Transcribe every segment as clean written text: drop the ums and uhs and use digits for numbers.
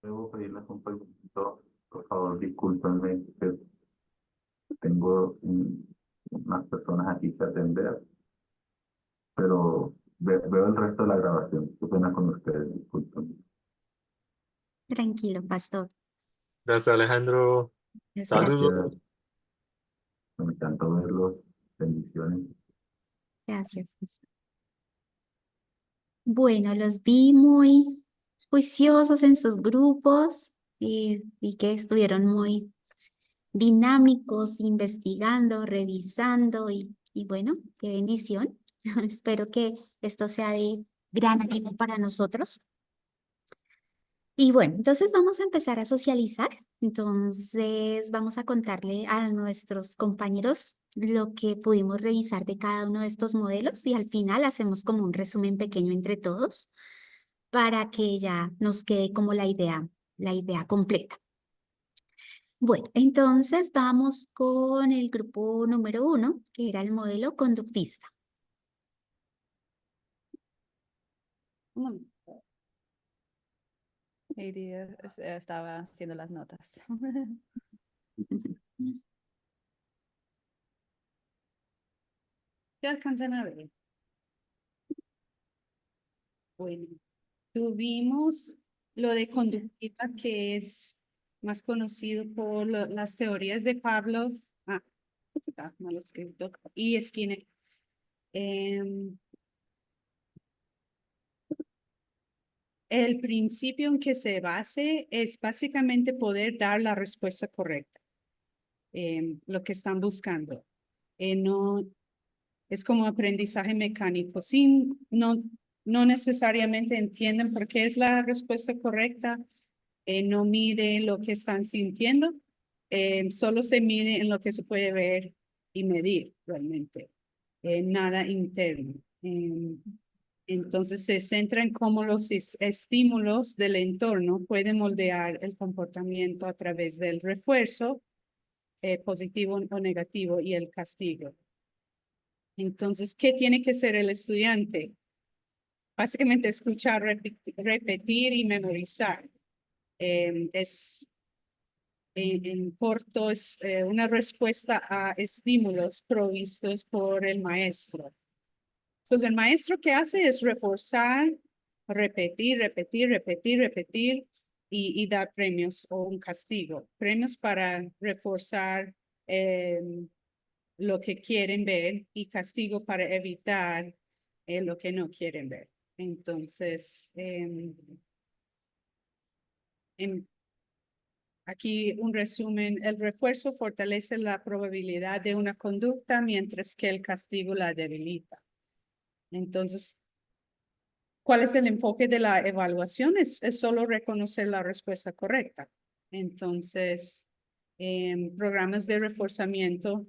Debo pedirles un poquito, por favor, discúlpenme, que tengo unas personas aquí que atender, pero veo el resto de la grabación. Qué pena con ustedes, discúlpenme. Tranquilo, pastor. Gracias, Alejandro. Gracias, Saludos. Gracias, me encantó verlos. Bendiciones. gracias, pastor. Bueno, los vi muy juiciosos en sus grupos y vi que estuvieron muy dinámicos, investigando, revisando y bueno, qué bendición. Espero que esto sea de gran ánimo para nosotros. Y bueno, entonces vamos a empezar a socializar. Entonces vamos a contarle a nuestros compañeros lo que pudimos revisar de cada uno de estos modelos y al final hacemos como un resumen pequeño entre todos para que ya nos quede como la idea completa. Bueno, entonces vamos con el grupo número 1, que era el modelo conductista. Un momento. Heidi estaba haciendo las notas. ¿Se alcanzan a ver? Bueno, tuvimos lo de conductiva, que es más conocido por las teorías de Pavlov. Está mal escrito. Y Skinner. El principio en que se base es básicamente poder dar la respuesta correcta, lo que están buscando. No es como aprendizaje mecánico. No necesariamente entienden por qué es la respuesta correcta, no mide lo que están sintiendo, solo se mide en lo que se puede ver y medir realmente, nada interno. Entonces se centra en cómo los estímulos del entorno pueden moldear el comportamiento a través del refuerzo, positivo o negativo, y el castigo. Entonces, ¿qué tiene que ser el estudiante? Básicamente escuchar, repetir y memorizar. En corto, es una respuesta a estímulos provistos por el maestro. Entonces, el maestro, ¿qué hace? Es reforzar, repetir, repetir, repetir, repetir y dar premios o un castigo. Premios para reforzar lo que quieren ver y castigo para evitar lo que no quieren ver. Entonces, aquí un resumen: el refuerzo fortalece la probabilidad de una conducta, mientras que el castigo la debilita. Entonces, ¿cuál es el enfoque de la evaluación? Es solo reconocer la respuesta correcta. Entonces, programas de reforzamiento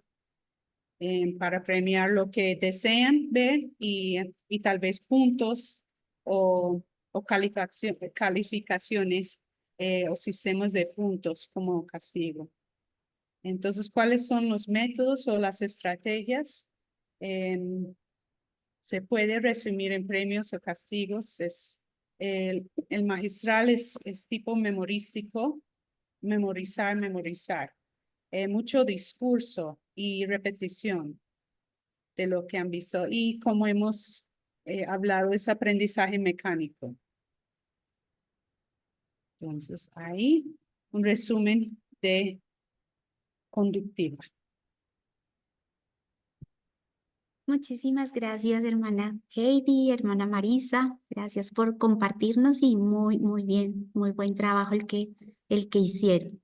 para premiar lo que desean ver y tal vez puntos o calificaciones o sistemas de puntos como castigo. Entonces, ¿cuáles son los métodos o las estrategias? Se puede resumir en premios o castigos. El magistral es tipo memorístico: memorizar, memorizar. Mucho discurso y repetición de lo que han visto. Y como hemos hablado, es aprendizaje mecánico. Entonces, ahí un resumen de conductiva. Muchísimas gracias, hermana Heidi, hermana Marisa. Gracias por compartirnos y muy bien, muy buen trabajo el que hicieron.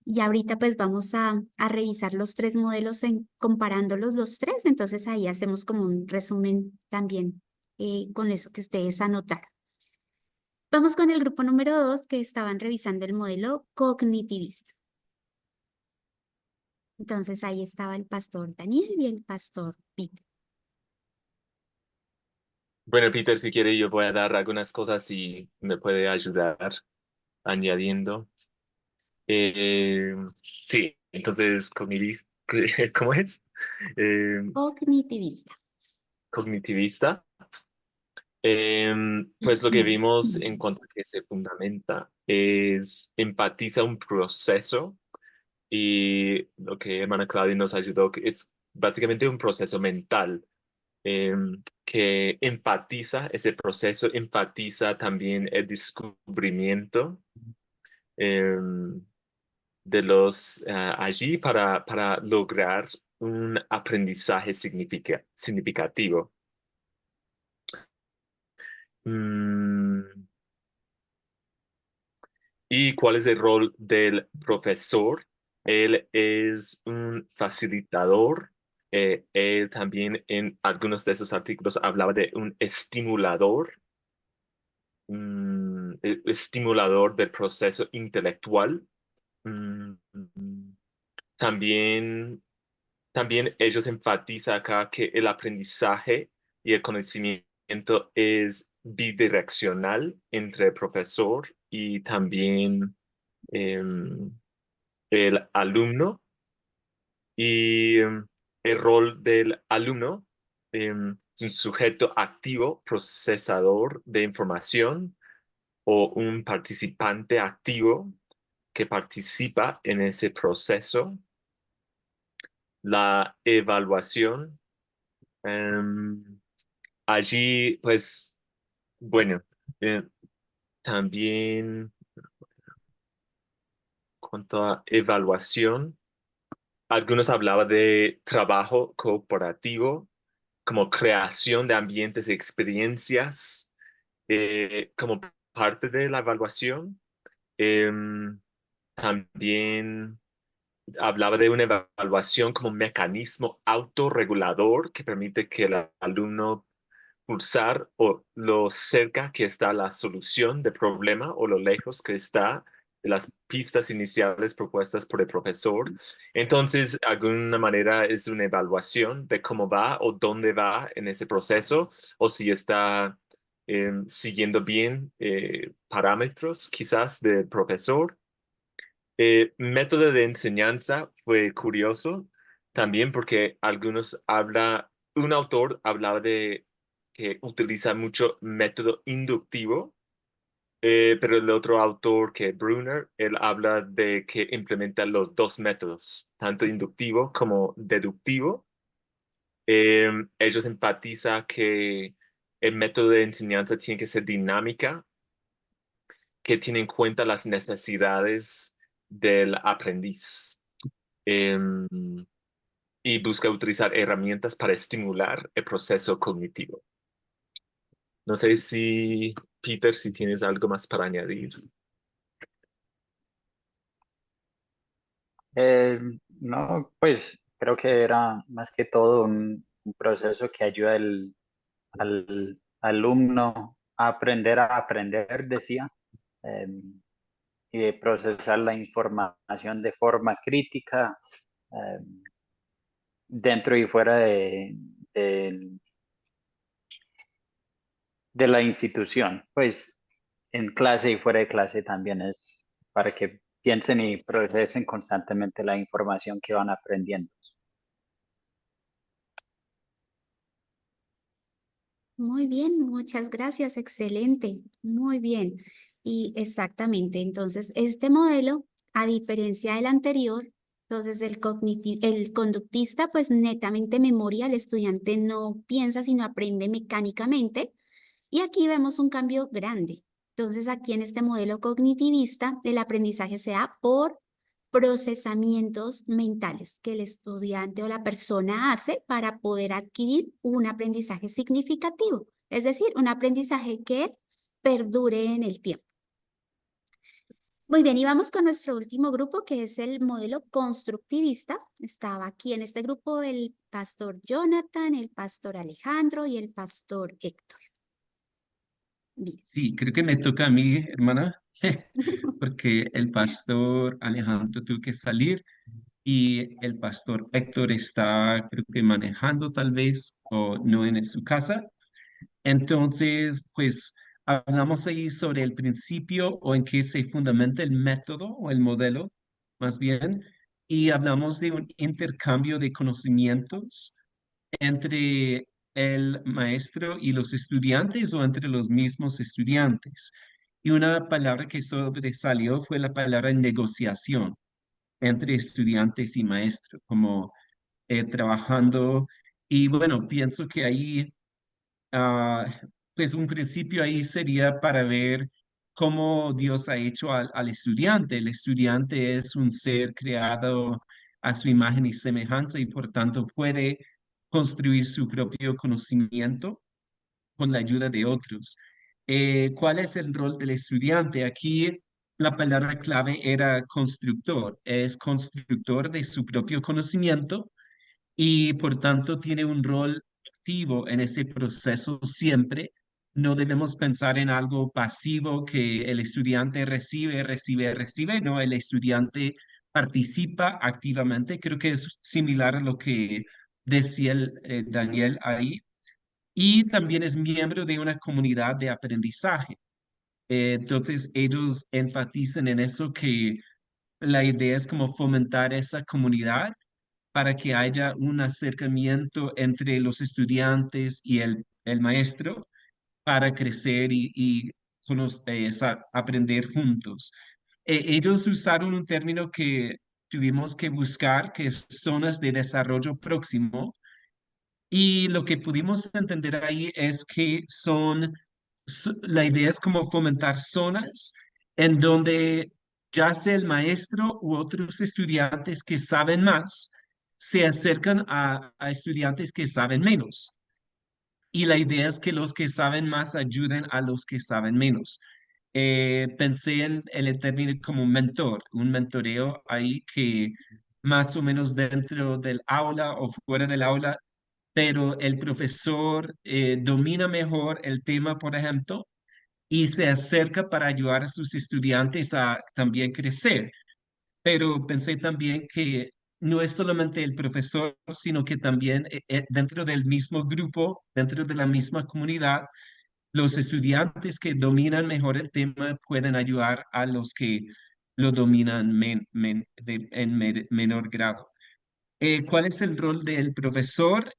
Y ahorita pues vamos a revisar los tres modelos comparándolos los tres. Entonces ahí hacemos como un resumen también con eso que ustedes anotaron. Vamos con el grupo número 2 que estaban revisando el modelo cognitivista. Entonces ahí estaba el pastor Daniel y el pastor Peter. Bueno, Peter, si quiere, yo voy a dar algunas cosas y me puede ayudar añadiendo. Eh, sí, entonces, ¿cómo es? Eh, Cognitivista. Cognitivista. Pues lo que vimos en cuanto a que se fundamenta es empatiza un proceso y lo que hermana Claudia nos ayudó, que es básicamente un proceso mental que empatiza ese proceso, empatiza también el descubrimiento em, de los allí para lograr un aprendizaje significativo. Mm, ¿Y cuál es el rol del profesor? Él es un facilitador. Él también en algunos de esos artículos hablaba de un estimulador, estimulador del proceso intelectual. Mm, También, también ellos enfatizan acá que el aprendizaje y el conocimiento es bidireccional entre el profesor y también em, el alumno. Y el rol del alumno es un sujeto activo, procesador de información o un participante activo que participa en ese proceso. La evaluación, em, allí, pues, bueno, eh, también cuanto a evaluación, algunos hablaban de trabajo cooperativo como creación de ambientes y experiencias como parte de la evaluación. Em, También hablaba de una evaluación como mecanismo autorregulador que permite que el alumno pulsar o lo cerca que está la solución del problema o lo lejos que está de las pistas iniciales propuestas por el profesor. Entonces, de alguna manera es una evaluación de cómo va o dónde va en ese proceso o si está siguiendo bien parámetros quizás del profesor. Método de enseñanza fue curioso también porque un autor hablaba de que utiliza mucho método inductivo, pero el otro autor que Brunner, él habla de que implementa los dos métodos, tanto inductivo como deductivo. Ellos enfatizan que el método de enseñanza tiene que ser dinámica, que tiene en cuenta las necesidades del aprendiz. em, y busca utilizar herramientas para estimular el proceso cognitivo. No sé si, Peter, si tienes algo más para añadir. Eh, no, pues creo que era más que todo un proceso que ayuda al alumno a aprender, decía, eh, y de procesar la información de forma crítica, eh, dentro y fuera de, de la institución. Pues en clase y fuera de clase también es para que piensen y procesen constantemente la información que van aprendiendo. Muy bien, muchas gracias, excelente, muy bien. Y exactamente, entonces este modelo, a diferencia del anterior, entonces el conductista pues netamente memoria, el estudiante no piensa sino aprende mecánicamente y aquí vemos un cambio grande. Entonces aquí en este modelo cognitivista el aprendizaje se da por procesamientos mentales que el estudiante o la persona hace para poder adquirir un aprendizaje significativo, es decir, un aprendizaje que perdure en el tiempo. Muy bien, y vamos con nuestro último grupo, que es el modelo constructivista. Estaba aquí en este grupo el pastor Jonathan, el pastor Alejandro y el pastor Héctor. Bien. Sí, creo que me toca a mí, hermana, porque el pastor Alejandro tuvo que salir y el pastor Héctor está, creo que manejando tal vez o no en su casa. Entonces, pues hablamos ahí sobre el principio o en qué se fundamenta el método o el modelo, más bien, y hablamos de un intercambio de conocimientos entre el maestro y los estudiantes o entre los mismos estudiantes. Y una palabra que sobresalió fue la palabra negociación entre estudiantes y maestro, como trabajando. Y bueno, pienso que ahí, ah, pues un principio ahí sería para ver cómo Dios ha hecho al estudiante. El estudiante es un ser creado a su imagen y semejanza y por tanto puede construir su propio conocimiento con la ayuda de otros. ¿Cuál es el rol del estudiante? Aquí la palabra clave era constructor. Es constructor de su propio conocimiento y por tanto tiene un rol activo en ese proceso siempre. No debemos pensar en algo pasivo que el estudiante recibe, recibe, recibe. No, el estudiante participa activamente. Creo que es similar a lo que decía Daniel ahí. Y también es miembro de una comunidad de aprendizaje. Entonces, ellos enfatizan en eso que la idea es como fomentar esa comunidad para que haya un acercamiento entre los estudiantes y el maestro para crecer y aprender juntos. Ellos usaron un término que tuvimos que buscar, que es zonas de desarrollo próximo, y lo que pudimos entender ahí es que la idea es como fomentar zonas en donde ya sea el maestro u otros estudiantes que saben más se acercan a estudiantes que saben menos. Y la idea es que los que saben más ayuden a los que saben menos. Pensé en el término como mentor, un mentoreo ahí que más o menos dentro del aula o fuera del aula, pero el profesor domina mejor el tema, por ejemplo, y se acerca para ayudar a sus estudiantes a también crecer. Pero pensé también que no es solamente el profesor, sino que también dentro del mismo grupo, dentro de la misma comunidad, los estudiantes que dominan mejor el tema pueden ayudar a los que lo dominan menor grado. ¿Cuál es el rol del profesor?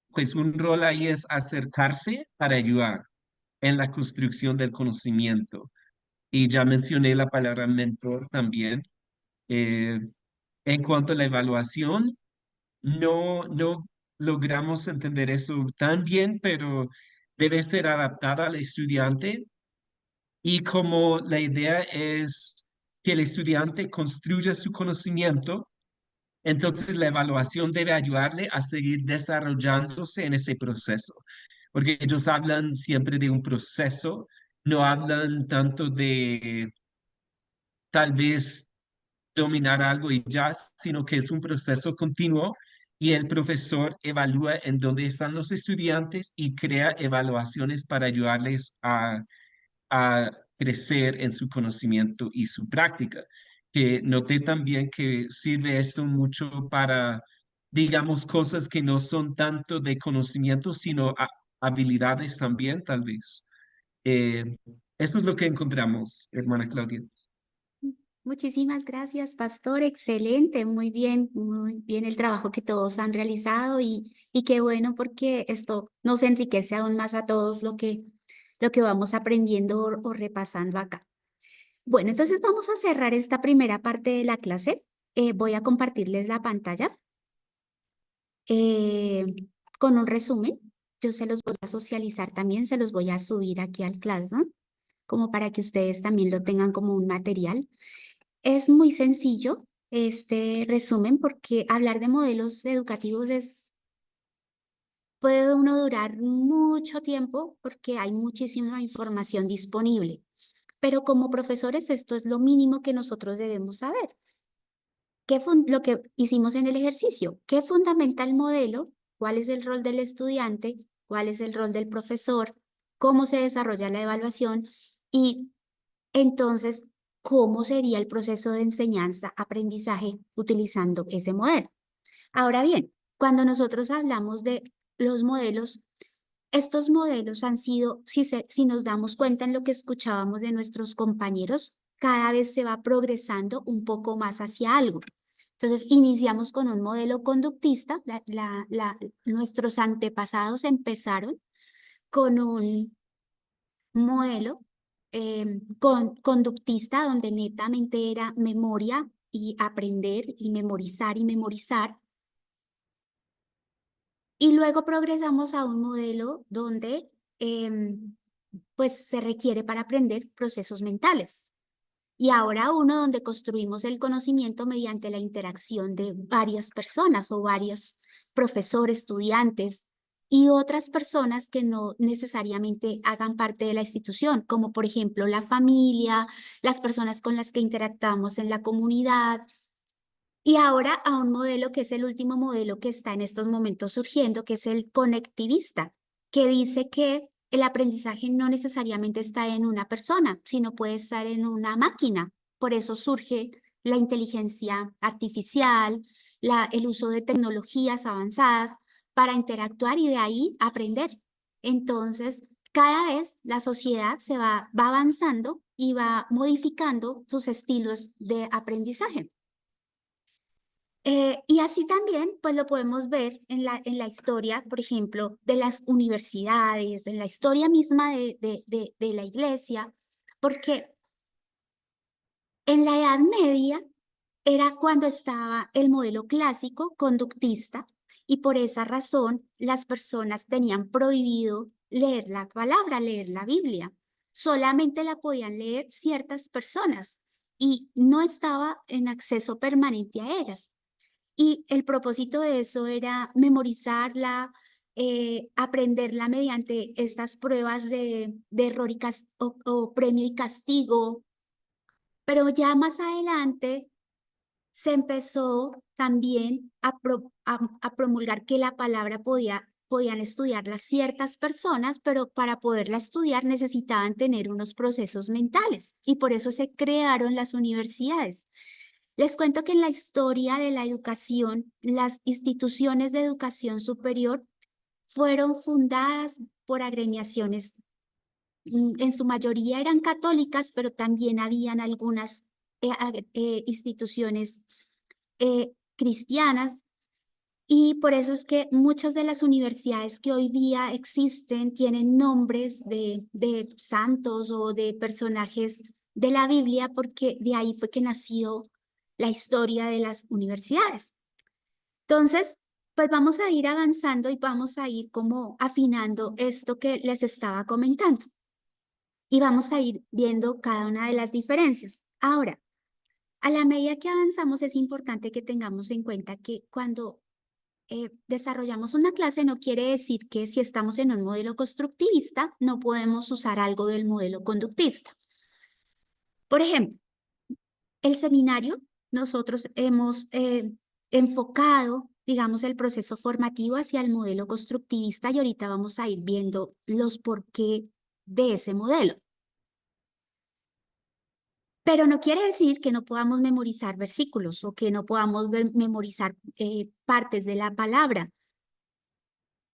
Pues un rol ahí es acercarse para ayudar en la construcción del conocimiento. Y ya mencioné la palabra mentor también. Eh, en cuanto a la evaluación, no logramos entender eso tan bien, pero debe ser adaptada al estudiante y como la idea es que el estudiante construya su conocimiento, entonces la evaluación debe ayudarle a seguir desarrollándose en ese proceso, porque ellos hablan siempre de un proceso, no hablan tanto de tal vez dominar algo y ya, sino que es un proceso continuo y el profesor evalúa en dónde están los estudiantes y crea evaluaciones para ayudarles a crecer en su conocimiento y su práctica. Que noté también que sirve esto mucho para, digamos, cosas que no son tanto de conocimiento, sino habilidades también, tal vez. Eh, Eso es lo que encontramos, hermana Claudia. Muchísimas gracias, Pastor. Excelente, muy bien el trabajo que todos han realizado y qué bueno porque esto nos enriquece aún más a todos lo que vamos aprendiendo o repasando acá. Bueno, entonces vamos a cerrar esta primera parte de la clase. Voy a compartirles la pantalla eh, con un resumen. Yo se los voy a socializar también, se los voy a subir aquí al Classroom, como para que ustedes también lo tengan como un material. Es muy sencillo este resumen porque hablar de modelos educativos puede uno durar mucho tiempo porque hay muchísima información disponible. Pero como profesores esto es lo mínimo que nosotros debemos saber. Lo que hicimos en el ejercicio, ¿qué fundamenta el modelo? ¿Cuál es el rol del estudiante? ¿Cuál es el rol del profesor? ¿Cómo se desarrolla la evaluación? Y entonces, ¿cómo sería el proceso de enseñanza-aprendizaje utilizando ese modelo? Ahora bien, cuando nosotros hablamos de los modelos, estos modelos han sido, si nos damos cuenta en lo que escuchábamos de nuestros compañeros, cada vez se va progresando un poco más hacia algo. Entonces, iniciamos con un modelo conductista. Nuestros antepasados empezaron con un modelo conductista donde netamente era memoria y aprender y memorizar y memorizar. Y luego progresamos a un modelo donde pues se requiere para aprender procesos mentales. Y ahora uno donde construimos el conocimiento mediante la interacción de varias personas o varios profesores, estudiantes y otras personas que no necesariamente hagan parte de la institución, como por ejemplo la familia, las personas con las que interactuamos en la comunidad. Y ahora a un modelo que es el último modelo que está en estos momentos surgiendo, que es el conectivista, que dice que el aprendizaje no necesariamente está en una persona, sino puede estar en una máquina. Por eso surge la inteligencia artificial, el uso de tecnologías avanzadas para interactuar y de ahí aprender. Entonces, cada vez la sociedad va avanzando y va modificando sus estilos de aprendizaje. Y así también, pues lo podemos ver en la historia, por ejemplo, de las universidades, en la historia misma de la iglesia, porque en la Edad Media era cuando estaba el modelo clásico conductista y por esa razón las personas tenían prohibido leer la palabra, leer la Biblia. Solamente la podían leer ciertas personas y no estaba en acceso permanente a ellas. Y el propósito de eso era memorizarla, aprenderla mediante estas pruebas de error o premio y castigo. Pero ya más adelante se empezó también a promulgar que la palabra podían estudiarla ciertas personas, pero para poderla estudiar necesitaban tener unos procesos mentales y por eso se crearon las universidades. Les cuento que en la historia de la educación, las instituciones de educación superior fueron fundadas por agremiaciones. En su mayoría eran católicas, pero también habían algunas instituciones cristianas. Y por eso es que muchas de las universidades que hoy día existen tienen nombres de santos o de personajes de la Biblia, porque de ahí fue que nació la historia de las universidades. Entonces, pues vamos a ir avanzando y vamos a ir como afinando esto que les estaba comentando. Y vamos a ir viendo cada una de las diferencias. Ahora, a la medida que avanzamos es importante que tengamos en cuenta que cuando desarrollamos una clase no quiere decir que si estamos en un modelo constructivista no podemos usar algo del modelo conductista. Por ejemplo, el seminario, nosotros hemos enfocado, digamos, el proceso formativo hacia el modelo constructivista y ahorita vamos a ir viendo los porqué de ese modelo. Pero no quiere decir que no podamos memorizar versículos o que no podamos memorizar partes de la palabra.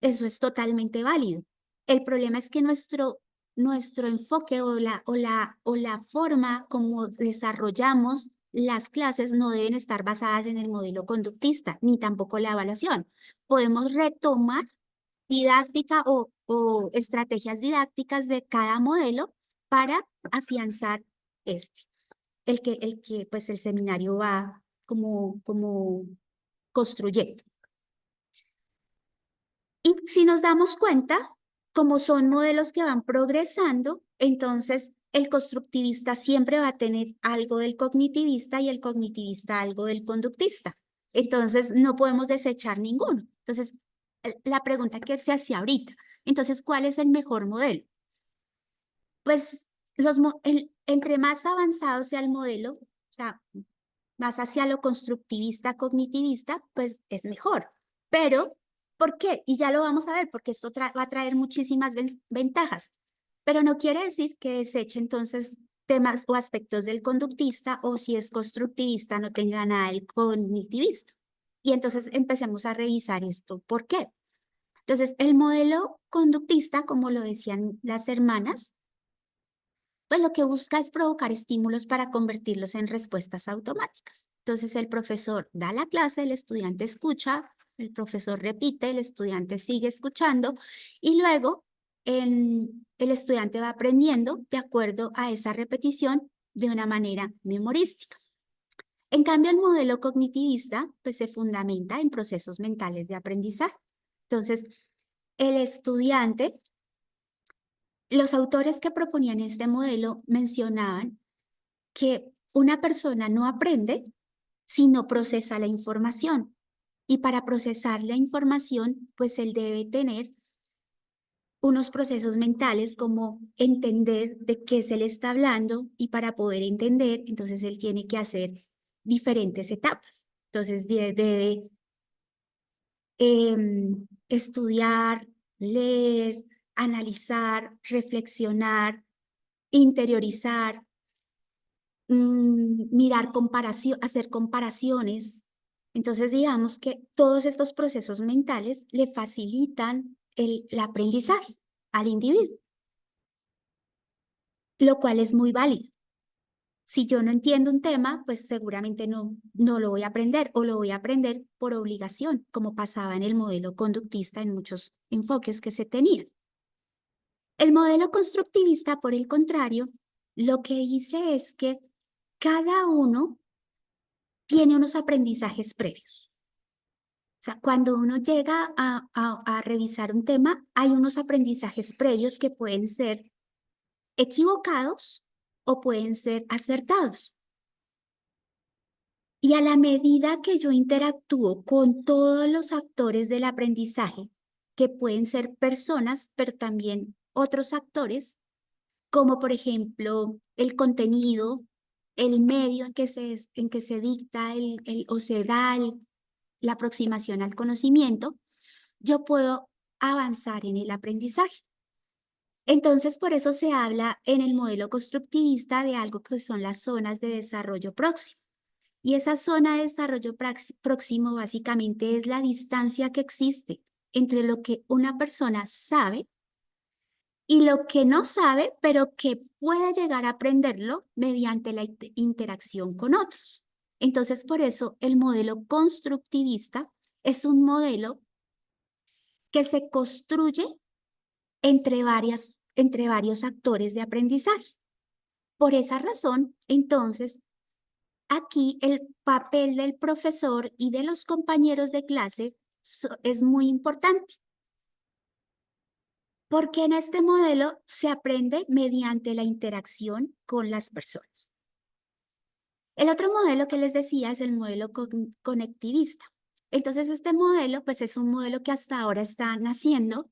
Eso es totalmente válido. El problema es que nuestro enfoque o la forma como desarrollamos las clases no deben estar basadas en el modelo conductista, ni tampoco la evaluación. Podemos retomar didáctica o estrategias didácticas de cada modelo para afianzar el que pues el seminario va como construyendo. Y si nos damos cuenta, como son modelos que van progresando, entonces el constructivista siempre va a tener algo del cognitivista y el cognitivista algo del conductista. Entonces no podemos desechar ninguno. Entonces, la pregunta que se hacía ahorita, entonces, ¿cuál es el mejor modelo? Pues entre más avanzado sea el modelo, o sea, más hacia lo constructivista, cognitivista, pues es mejor. Pero, ¿por qué? Y ya lo vamos a ver, porque esto va a traer muchísimas ventajas. Pero no quiere decir que deseche entonces temas o aspectos del conductista o si es constructivista no tenga nada del cognitivista. Y entonces empecemos a revisar esto. ¿Por qué? Entonces, el modelo conductista, como lo decían las hermanas, pues lo que busca es provocar estímulos para convertirlos en respuestas automáticas. Entonces el profesor da la clase, el estudiante escucha, el profesor repite, el estudiante sigue escuchando y luego el estudiante va aprendiendo de acuerdo a esa repetición de una manera memorística. En cambio, el modelo cognitivista pues, se fundamenta en procesos mentales de aprendizaje. Entonces, el estudiante, los autores que proponían este modelo mencionaban que una persona no aprende si no procesa la información. Y para procesar la información, pues él debe tener unos procesos mentales como entender de qué se le está hablando y para poder entender, entonces él tiene que hacer diferentes etapas. Entonces debe estudiar, leer, analizar, reflexionar, interiorizar, mirar comparación, hacer comparaciones. Entonces digamos que todos estos procesos mentales le facilitan el aprendizaje al individuo, lo cual es muy válido. Si yo no entiendo un tema, pues seguramente no lo voy a aprender o lo voy a aprender por obligación, como pasaba en el modelo conductista en muchos enfoques que se tenían. El modelo constructivista, por el contrario, lo que dice es que cada uno tiene unos aprendizajes previos. O sea, cuando uno llega a revisar un tema, hay unos aprendizajes previos que pueden ser equivocados o pueden ser acertados. Y a la medida que yo interactúo con todos los actores del aprendizaje, que pueden ser personas, pero también otros actores, como por ejemplo el contenido, el medio en que se dicta o se da la aproximación al conocimiento, yo puedo avanzar en el aprendizaje. Entonces, por eso se habla en el modelo constructivista de algo que son las zonas de desarrollo próximo. Y esa zona de desarrollo próximo básicamente es la distancia que existe entre lo que una persona sabe y lo que no sabe, pero que puede llegar a aprenderlo mediante la interacción con otros. Entonces, por eso el modelo constructivista es un modelo que se construye entre varios actores de aprendizaje. Por esa razón, entonces, aquí el papel del profesor y de los compañeros de clase es muy importante, porque en este modelo se aprende mediante la interacción con las personas. El otro modelo que les decía es el modelo conectivista. Entonces, este modelo, pues es un modelo que hasta ahora está naciendo,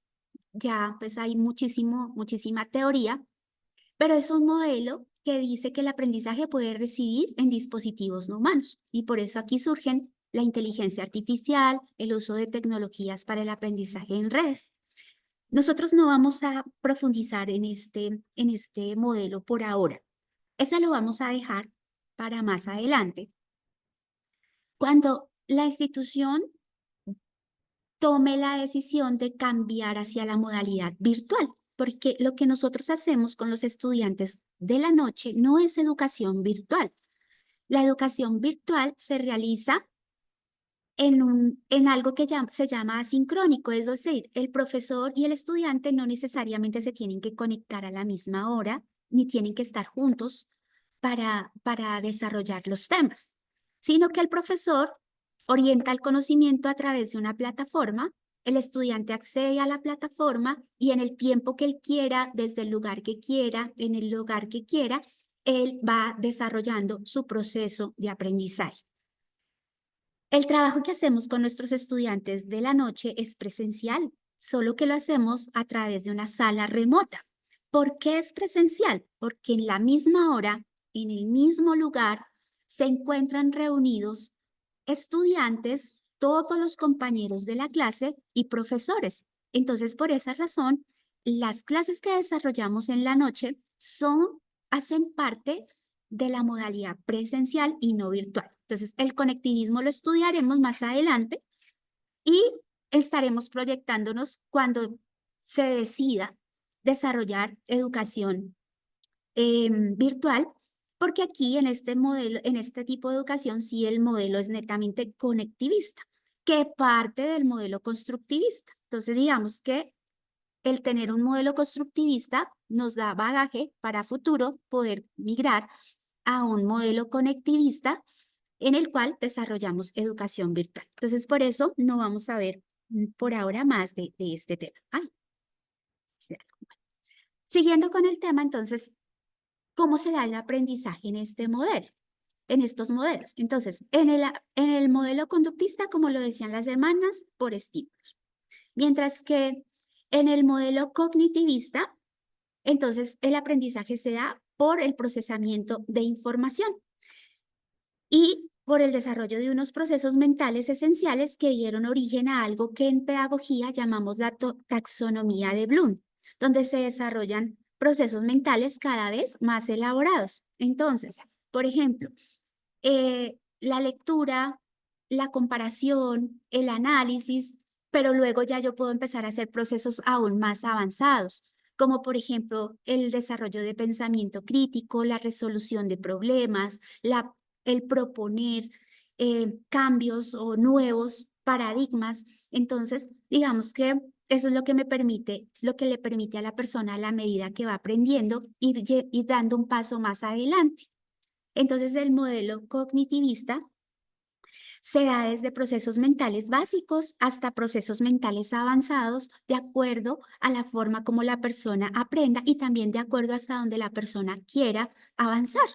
ya pues hay muchísima teoría, pero es un modelo que dice que el aprendizaje puede residir en dispositivos no humanos y por eso aquí surgen la inteligencia artificial, el uso de tecnologías para el aprendizaje en redes. Nosotros no vamos a profundizar en este modelo por ahora. Ese lo vamos a dejar para más adelante. Cuando la institución tome la decisión de cambiar hacia la modalidad virtual, porque lo que nosotros hacemos con los estudiantes de la noche no es educación virtual. La educación virtual se realiza en algo que se llama asincrónico, es decir, el profesor y el estudiante no necesariamente se tienen que conectar a la misma hora, ni tienen que estar juntos para desarrollar los temas, sino que el profesor orienta el conocimiento a través de una plataforma, el estudiante accede a la plataforma y en el tiempo que él quiera, desde el lugar que quiera, en el lugar que quiera, él va desarrollando su proceso de aprendizaje. El trabajo que hacemos con nuestros estudiantes de la noche es presencial, solo que lo hacemos a través de una sala remota. ¿Por qué es presencial? Porque en la misma hora, en el mismo lugar, se encuentran reunidos estudiantes, todos los compañeros de la clase y profesores. Entonces, por esa razón, las clases que desarrollamos en la noche hacen parte de la modalidad presencial y no virtual. Entonces, el conectivismo lo estudiaremos más adelante y estaremos proyectándonos cuando se decida desarrollar educación virtual, porque aquí en este modelo, en este tipo de educación, sí el modelo es netamente conectivista, que parte del modelo constructivista. Entonces, digamos que el tener un modelo constructivista nos da bagaje para futuro poder migrar a un modelo conectivista en el cual desarrollamos educación virtual. Entonces, por eso no vamos a ver por ahora más de este tema. Ay, sí, bueno. Siguiendo con el tema, entonces, ¿cómo se da el aprendizaje en este modelo? En estos modelos. Entonces, en el modelo conductista, como lo decían las hermanas, por estímulos. Mientras que en el modelo cognitivista, entonces el aprendizaje se da por el procesamiento de información y por el desarrollo de unos procesos mentales esenciales que dieron origen a algo que en pedagogía llamamos la taxonomía de Bloom, donde se desarrollan procesos mentales cada vez más elaborados. Entonces, por ejemplo, la lectura, la comparación, el análisis, pero luego ya yo puedo empezar a hacer procesos aún más avanzados, como por ejemplo el desarrollo de pensamiento crítico, la resolución de problemas, el proponer cambios o nuevos paradigmas. Entonces, digamos que eso es lo que me permite, lo que le permite a la persona a la medida que va aprendiendo ir dando un paso más adelante. Entonces, el modelo cognitivista se da desde procesos mentales básicos hasta procesos mentales avanzados, de acuerdo a la forma como la persona aprenda y también de acuerdo hasta donde la persona quiera avanzar.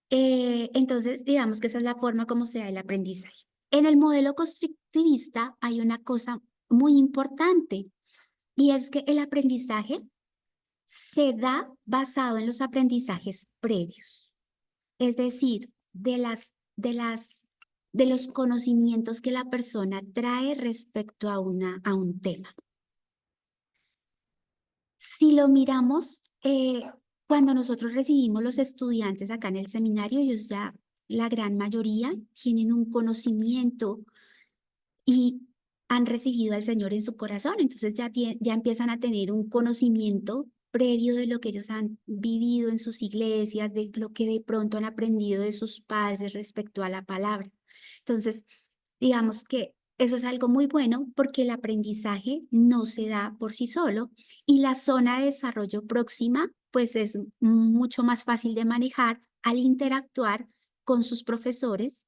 Entonces, digamos que esa es la forma como se da el aprendizaje. En el modelo constructivista hay una cosa muy importante y es que el aprendizaje se da basado en los aprendizajes previos. Es decir, de los conocimientos que la persona trae respecto a un tema. Si lo miramos, cuando nosotros recibimos los estudiantes acá en el seminario, ellos ya, la gran mayoría, tienen un conocimiento y han recibido al Señor en su corazón. Entonces ya empiezan a tener un conocimiento previo de lo que ellos han vivido en sus iglesias, de lo que de pronto han aprendido de sus padres respecto a la palabra. Entonces, digamos que eso es algo muy bueno porque el aprendizaje no se da por sí solo y la zona de desarrollo próxima pues es mucho más fácil de manejar al interactuar con sus profesores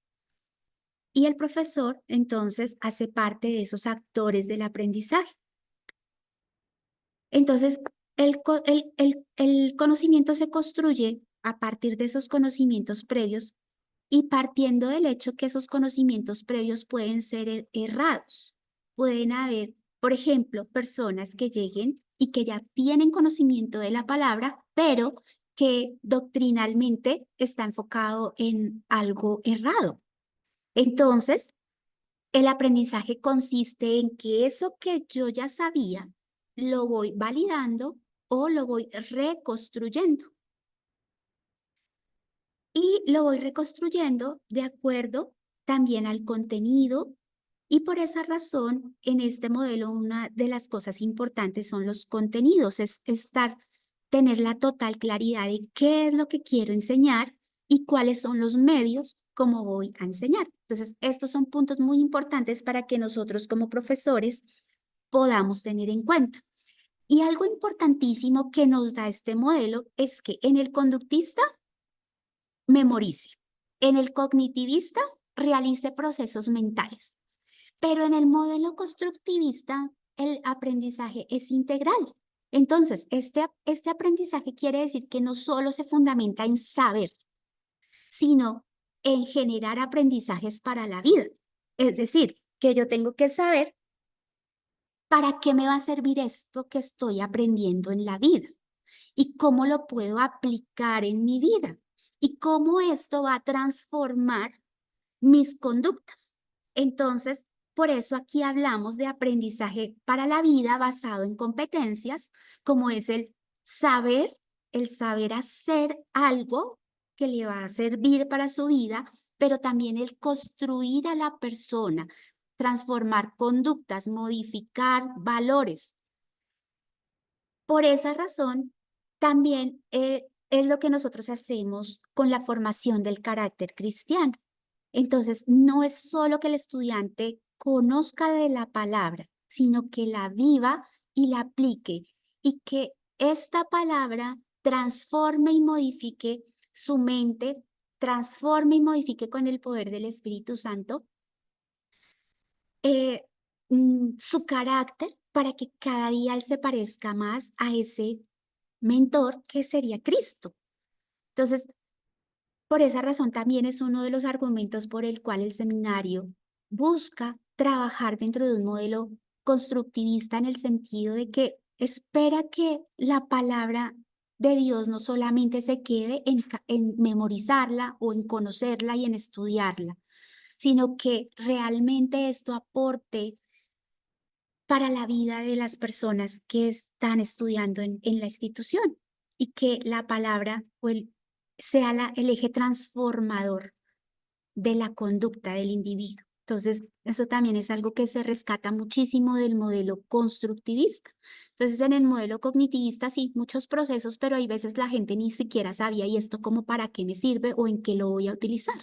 y el profesor entonces hace parte de esos actores del aprendizaje. Entonces, el conocimiento se construye a partir de esos conocimientos previos y partiendo del hecho que esos conocimientos previos pueden ser errados. Pueden haber, por ejemplo, personas que lleguen y que ya tienen conocimiento de la palabra, pero que doctrinalmente está enfocado en algo errado. Entonces, el aprendizaje consiste en que eso que yo ya sabía, lo voy validando o lo voy reconstruyendo. Y lo voy reconstruyendo de acuerdo también al contenido. Y por esa razón, en este modelo, una de las cosas importantes son los contenidos, es tener la total claridad de qué es lo que quiero enseñar y cuáles son los medios como voy a enseñar. Entonces, estos son puntos muy importantes para que nosotros como profesores podamos tener en cuenta. Y algo importantísimo que nos da este modelo es que en el conductista memorice, en el cognitivista realice procesos mentales, pero en el modelo constructivista el aprendizaje es integral. Entonces, este aprendizaje quiere decir que no solo se fundamenta en saber, sino en generar aprendizajes para la vida. Es decir, que yo tengo que saber para qué me va a servir esto que estoy aprendiendo en la vida y cómo lo puedo aplicar en mi vida y cómo esto va a transformar mis conductas. Entonces, por eso aquí hablamos de aprendizaje para la vida basado en competencias, como es el saber hacer algo que le va a servir para su vida, pero también el construir a la persona, transformar conductas, modificar valores. Por esa razón, también es lo que nosotros hacemos con la formación del carácter cristiano. Entonces, no es solo que el estudiante conozca de la palabra, sino que la viva y la aplique y que esta palabra transforme y modifique su mente, transforme y modifique con el poder del Espíritu Santo su carácter para que cada día él se parezca más a ese mentor que sería Cristo. Entonces, por esa razón también es uno de los argumentos por el cual el seminario busca trabajar dentro de un modelo constructivista en el sentido de que espera que la palabra de Dios no solamente se quede en memorizarla o en conocerla y en estudiarla, sino que realmente esto aporte para la vida de las personas que están estudiando en la institución y que la palabra sea el eje transformador de la conducta del individuo. Entonces, eso también es algo que se rescata muchísimo del modelo constructivista. Entonces, en el modelo cognitivista sí, muchos procesos, pero hay veces la gente ni siquiera sabía y esto como para qué me sirve o en qué lo voy a utilizar.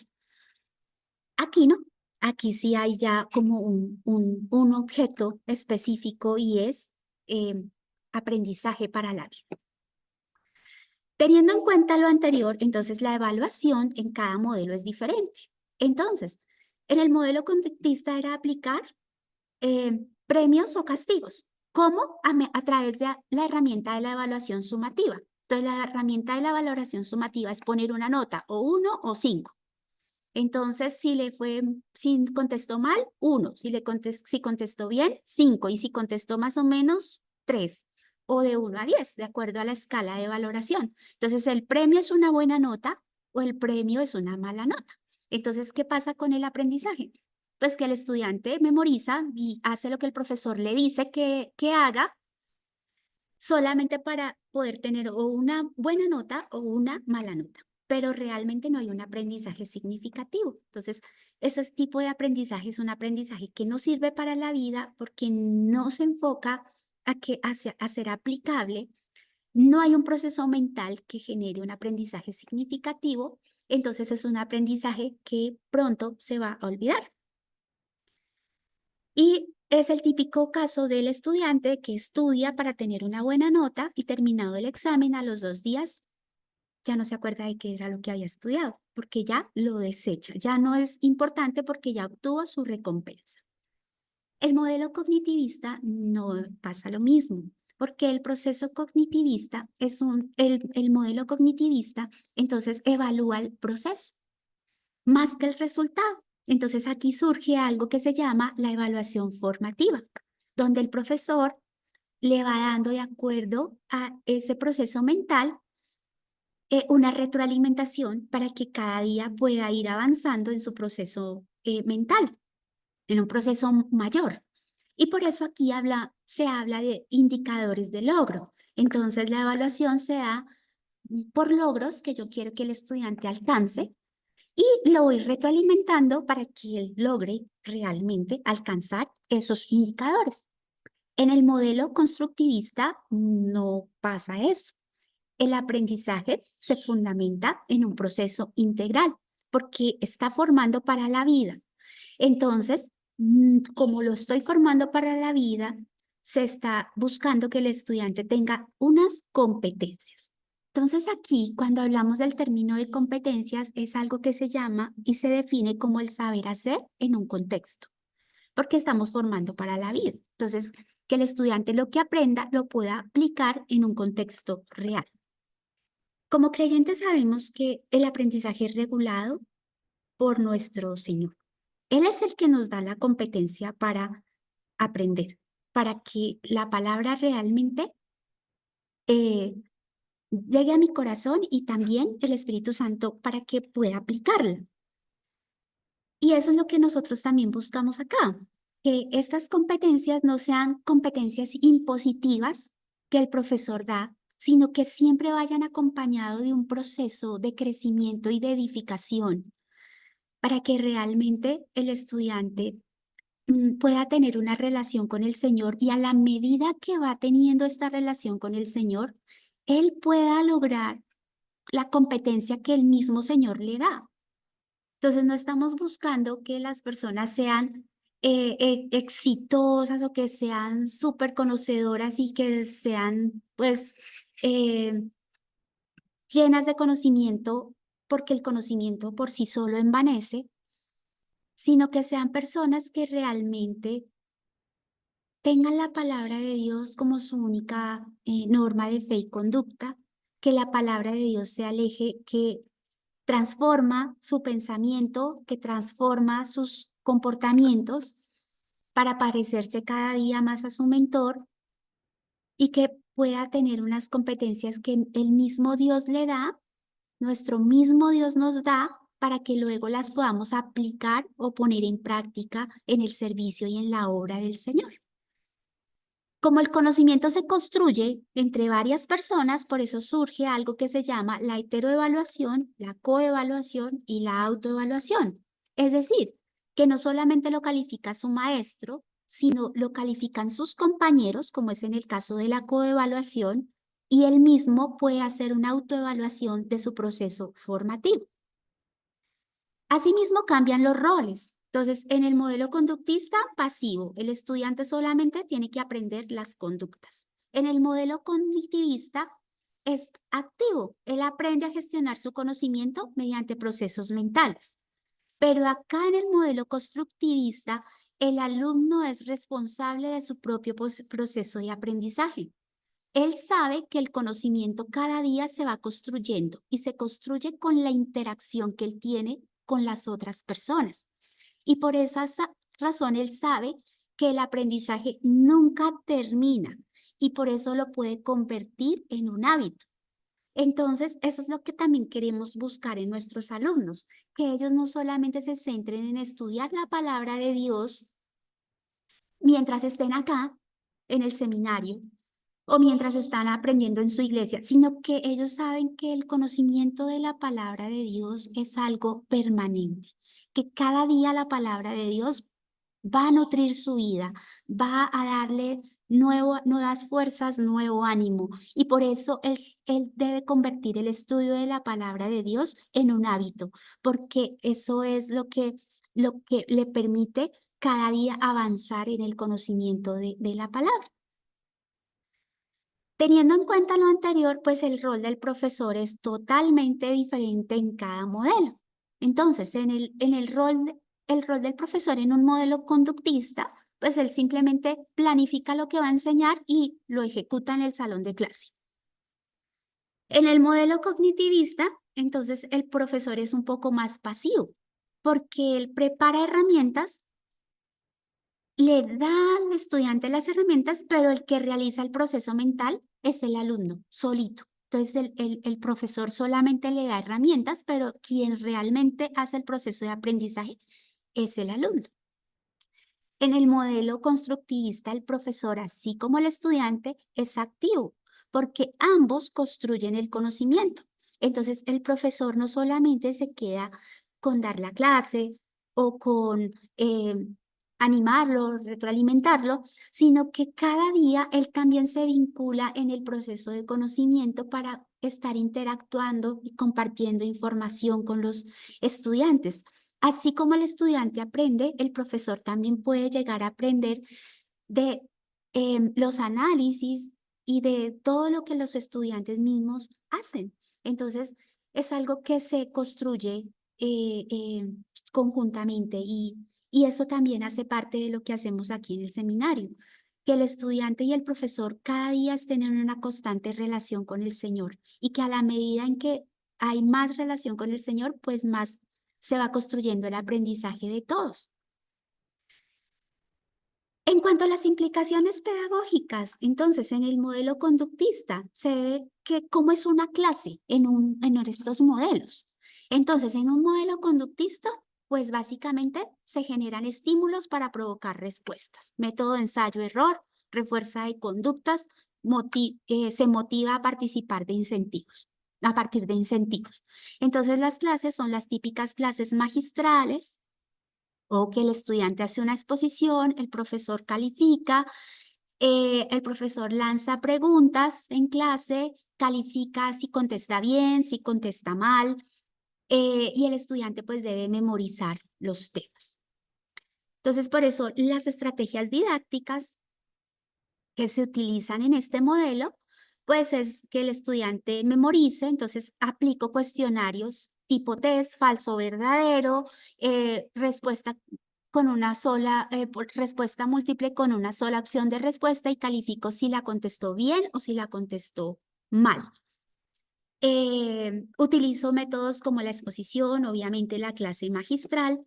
Aquí no, aquí sí hay ya como un objeto específico y es aprendizaje para la vida. Teniendo en cuenta lo anterior, entonces la evaluación en cada modelo es diferente. Entonces, en el modelo conductista era aplicar premios o castigos. ¿Cómo? A través de la herramienta de la evaluación sumativa. Entonces, la herramienta de la valoración sumativa es poner una nota o 1 o 5. Entonces, si contestó mal, 1. Si contestó bien, 5. Y si contestó más o menos, 3. O de 1 a 10, de acuerdo a la escala de valoración. Entonces, el premio es una buena nota o el premio es una mala nota. Entonces, ¿qué pasa con el aprendizaje? Pues que el estudiante memoriza y hace lo que el profesor le dice que haga solamente para poder tener o una buena nota o una mala nota, pero realmente no hay un aprendizaje significativo. Entonces, ese tipo de aprendizaje es un aprendizaje que no sirve para la vida porque no se enfoca a ser aplicable. No hay un proceso mental que genere un aprendizaje significativo, entonces es un aprendizaje que pronto se va a olvidar. Y es el típico caso del estudiante que estudia para tener una buena nota y terminado el examen a los 2 días ya no se acuerda de qué era lo que había estudiado, porque ya lo desecha, ya no es importante porque ya obtuvo su recompensa. El modelo cognitivista no pasa lo mismo, porque el proceso cognitivista el modelo cognitivista entonces evalúa el proceso más que el resultado. Entonces aquí surge algo que se llama la evaluación formativa, donde el profesor le va dando de acuerdo a ese proceso mental una retroalimentación para que cada día pueda ir avanzando en su proceso mental, en un proceso mayor. Y por eso aquí se habla de indicadores de logro. Entonces la evaluación se da por logros que yo quiero que el estudiante alcance y lo voy retroalimentando para que él logre realmente alcanzar esos indicadores. En el modelo constructivista no pasa eso. El aprendizaje se fundamenta en un proceso integral porque está formando para la vida. Entonces, como lo estoy formando para la vida, se está buscando que el estudiante tenga unas competencias. Entonces aquí, cuando hablamos del término de competencias, es algo que se llama y se define como el saber hacer en un contexto, porque estamos formando para la vida. Entonces, que el estudiante lo que aprenda lo pueda aplicar en un contexto real. Como creyentes sabemos que el aprendizaje es regulado por nuestro Señor. Él es el que nos da la competencia para aprender, para que la palabra realmente llegue a mi corazón y también el Espíritu Santo para que pueda aplicarla. Y eso es lo que nosotros también buscamos acá, que estas competencias no sean competencias impositivas que el profesor da, sino que siempre vayan acompañado de un proceso de crecimiento y de edificación para que realmente el estudiante pueda tener una relación con el Señor y a la medida que va teniendo esta relación con el Señor, él pueda lograr la competencia que el mismo Señor le da. Entonces no estamos buscando que las personas sean exitosas o que sean súper conocedoras y que sean pues llenas de conocimiento, porque el conocimiento por sí solo envanece, sino que sean personas que realmente tengan la palabra de Dios como su única norma de fe y conducta, que la palabra de Dios sea el eje que transforma su pensamiento, que transforma sus comportamientos para parecerse cada día más a su mentor y que pueda tener unas competencias que el mismo Dios le da, nuestro mismo Dios nos da para que luego las podamos aplicar o poner en práctica en el servicio y en la obra del Señor. Como el conocimiento se construye entre varias personas, por eso surge algo que se llama la heteroevaluación, la coevaluación y la autoevaluación. Es decir, que no solamente lo califica su maestro, sino lo califican sus compañeros, como es en el caso de la coevaluación, y él mismo puede hacer una autoevaluación de su proceso formativo. Asimismo, cambian los roles. Entonces, en el modelo conductista pasivo, el estudiante solamente tiene que aprender las conductas. En el modelo cognitivista es activo. Él aprende a gestionar su conocimiento mediante procesos mentales. Pero acá en el modelo constructivista, el alumno es responsable de su propio proceso de aprendizaje. Él sabe que el conocimiento cada día se va construyendo y se construye con la interacción que él tiene con las otras personas. Y por esa razón él sabe que el aprendizaje nunca termina y por eso lo puede convertir en un hábito. Entonces, eso es lo que también queremos buscar en nuestros alumnos, que ellos no solamente se centren en estudiar la palabra de Dios mientras estén acá en el seminario o mientras están aprendiendo en su iglesia, sino que ellos saben que el conocimiento de la palabra de Dios es algo permanente, que cada día la palabra de Dios va a nutrir su vida, va a darle nuevas fuerzas, nuevo ánimo. Y por eso él debe convertir el estudio de la palabra de Dios en un hábito, porque eso es lo que le permite cada día avanzar en el conocimiento de la palabra. Teniendo en cuenta lo anterior, pues el rol del profesor es totalmente diferente en cada modelo. Entonces, en el rol del profesor en un modelo conductista, pues él simplemente planifica lo que va a enseñar y lo ejecuta en el salón de clase. En el modelo cognitivista, entonces el profesor es un poco más pasivo, porque él prepara herramientas, le da al estudiante las herramientas, pero el que realiza el proceso mental es el alumno, solito. Entonces, el profesor solamente le da herramientas, pero quien realmente hace el proceso de aprendizaje es el alumno. En el modelo constructivista, el profesor, así como el estudiante, es activo, porque ambos construyen el conocimiento. Entonces, el profesor no solamente se queda con dar la clase o con animarlo, retroalimentarlo, sino que cada día él también se vincula en el proceso de conocimiento para estar interactuando y compartiendo información con los estudiantes. Así como el estudiante aprende, el profesor también puede llegar a aprender de los análisis y de todo lo que los estudiantes mismos hacen. Entonces, es algo que se construye conjuntamente y eso también hace parte de lo que hacemos aquí en el seminario, que el estudiante y el profesor cada día estén en una constante relación con el Señor y que a la medida en que hay más relación con el Señor, pues más se va construyendo el aprendizaje de todos. En cuanto a las implicaciones pedagógicas, entonces en el modelo conductista se ve que cómo es una clase en estos modelos. Entonces, en un modelo conductista, pues básicamente se generan estímulos para provocar respuestas. Método de ensayo-error, refuerza de conductas, se motiva a participar de incentivos, a partir de incentivos. Entonces, las clases son las típicas clases magistrales, o que el estudiante hace una exposición, el profesor califica, el profesor lanza preguntas en clase califica si contesta bien, si contesta mal, y el estudiante pues debe memorizar los temas. Entonces, por eso las estrategias didácticas que se utilizan en este modelo, pues es que el estudiante memorice, entonces aplico cuestionarios tipo test, falso, verdadero, respuesta con una sola, respuesta múltiple con una sola opción de respuesta y califico si la contestó bien o si la contestó mal. Utilizo métodos como la exposición, obviamente la clase magistral.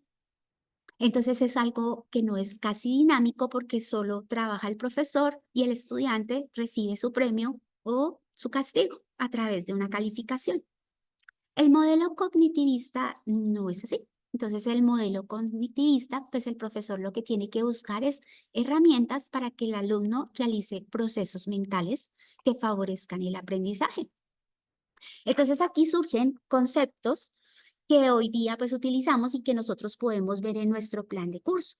Entonces es algo que no es casi dinámico porque solo trabaja el profesor y el estudiante recibe su premio o su castigo a través de una calificación. El modelo cognitivista no es así. Entonces el modelo cognitivista, pues el profesor lo que tiene que buscar es herramientas para que el alumno realice procesos mentales que favorezcan el aprendizaje. Entonces aquí surgen conceptos que hoy día pues utilizamos y que nosotros podemos ver en nuestro plan de curso.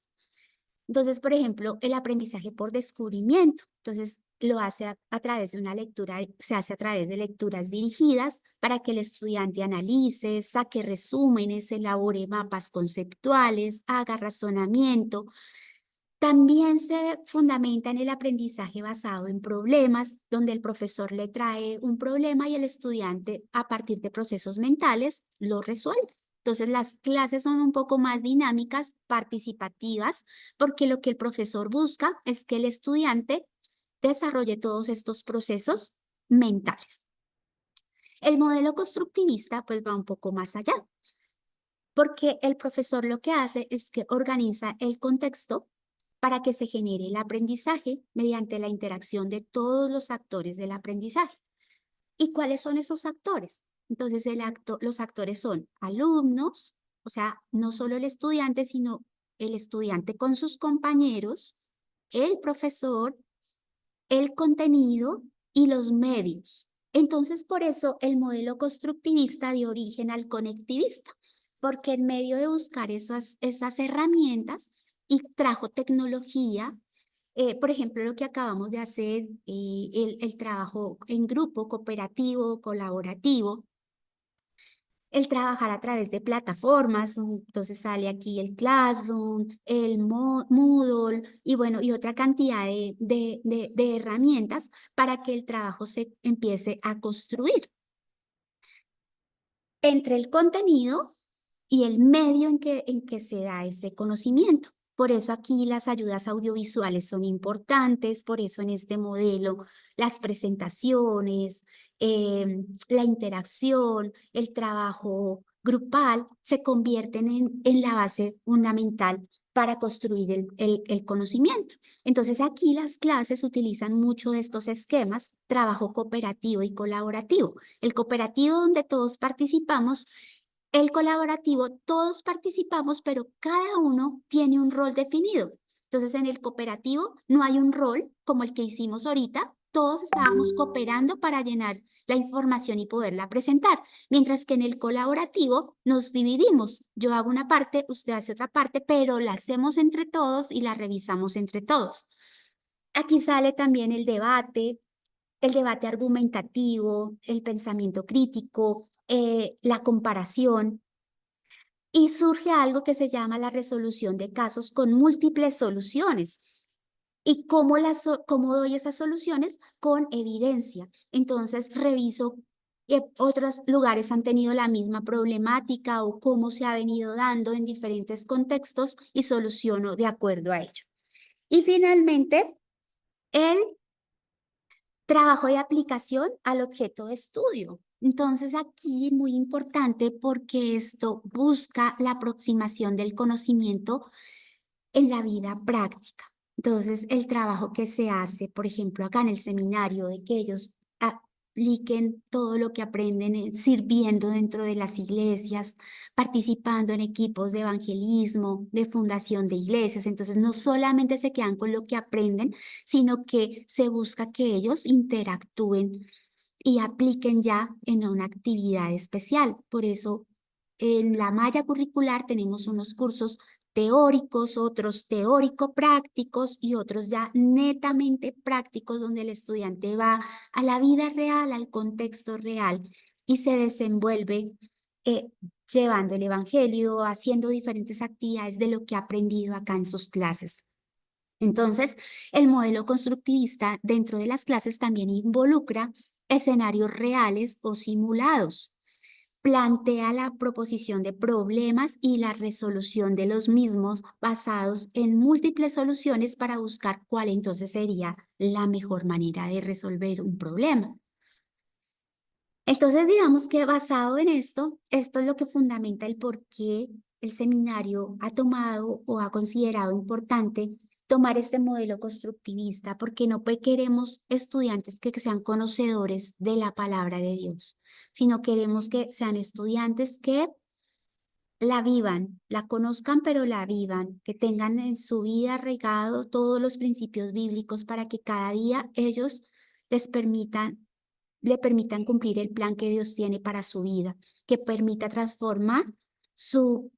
Entonces, por ejemplo, el aprendizaje por descubrimiento. Entonces, lo hace a través de una lectura, se hace a través de lecturas dirigidas para que el estudiante analice, saque resúmenes, elabore mapas conceptuales, haga razonamiento. También se fundamenta en el aprendizaje basado en problemas, donde el profesor le trae un problema y el estudiante, a partir de procesos mentales, lo resuelve. Entonces, las clases son un poco más dinámicas, participativas, porque lo que el profesor busca es que el estudiante desarrolle todos estos procesos mentales. El modelo constructivista, pues, va un poco más allá, porque el profesor lo que hace es que organiza el contexto para que se genere el aprendizaje mediante la interacción de todos los actores del aprendizaje. ¿Y cuáles son esos actores? Entonces, los actores son alumnos, o sea, no solo el estudiante, sino el estudiante con sus compañeros, el profesor, el contenido y los medios. Entonces, por eso el modelo constructivista dio origen al conectivista, porque en medio de buscar esas herramientas y trajo tecnología, por ejemplo, lo que acabamos de hacer, el trabajo en grupo, cooperativo, colaborativo, el trabajar a través de plataformas, entonces sale aquí el Classroom, el Moodle y bueno, y otra cantidad de herramientas para que el trabajo se empiece a construir. Entre el contenido y el medio en que se da ese conocimiento. Por eso aquí las ayudas audiovisuales son importantes, por eso en este modelo las presentaciones, la interacción, el trabajo grupal se convierten en la base fundamental para construir el conocimiento. Entonces aquí las clases utilizan mucho de estos esquemas, trabajo cooperativo y colaborativo. El cooperativo donde todos participamos, el colaborativo, todos participamos, pero cada uno tiene un rol definido. Entonces, en el cooperativo no hay un rol como el que hicimos ahorita. Todos estábamos cooperando para llenar la información y poderla presentar. Mientras que en el colaborativo nos dividimos. Yo hago una parte, usted hace otra parte, pero la hacemos entre todos y la revisamos entre todos. Aquí sale también el debate argumentativo, el pensamiento crítico, la comparación, y surge algo que se llama la resolución de casos con múltiples soluciones. ¿Y cómo doy esas soluciones? Con evidencia. Entonces, reviso otros lugares han tenido la misma problemática o cómo se ha venido dando en diferentes contextos y soluciono de acuerdo a ello. Y finalmente, el trabajo de aplicación al objeto de estudio. Entonces aquí muy importante porque esto busca la aproximación del conocimiento en la vida práctica. Entonces el trabajo que se hace, por ejemplo, acá en el seminario, de que ellos apliquen todo lo que aprenden sirviendo dentro de las iglesias, participando en equipos de evangelismo, de fundación de iglesias. Entonces no solamente se quedan con lo que aprenden, sino que se busca que ellos interactúen y apliquen ya en una actividad especial. Por eso en la malla curricular tenemos unos cursos teóricos, otros teórico-prácticos y otros ya netamente prácticos, donde el estudiante va a la vida real, al contexto real y se desenvuelve eh, llevando el evangelio, haciendo diferentes actividades de lo que ha aprendido acá en sus clases. Entonces, el modelo constructivista dentro de las clases también involucra escenarios reales o simulados. Plantea la proposición de problemas y la resolución de los mismos basados en múltiples soluciones para buscar cuál entonces sería la mejor manera de resolver un problema. Entonces, digamos que basado en esto es lo que fundamenta el por qué el seminario ha tomado o ha considerado importante tomar este modelo constructivista, porque no queremos estudiantes que sean conocedores de la palabra de Dios, sino queremos que sean estudiantes que la vivan, la conozcan, pero la vivan, que tengan en su vida arraigados todos los principios bíblicos para que cada día ellos le permitan cumplir el plan que Dios tiene para su vida, que permita transformar su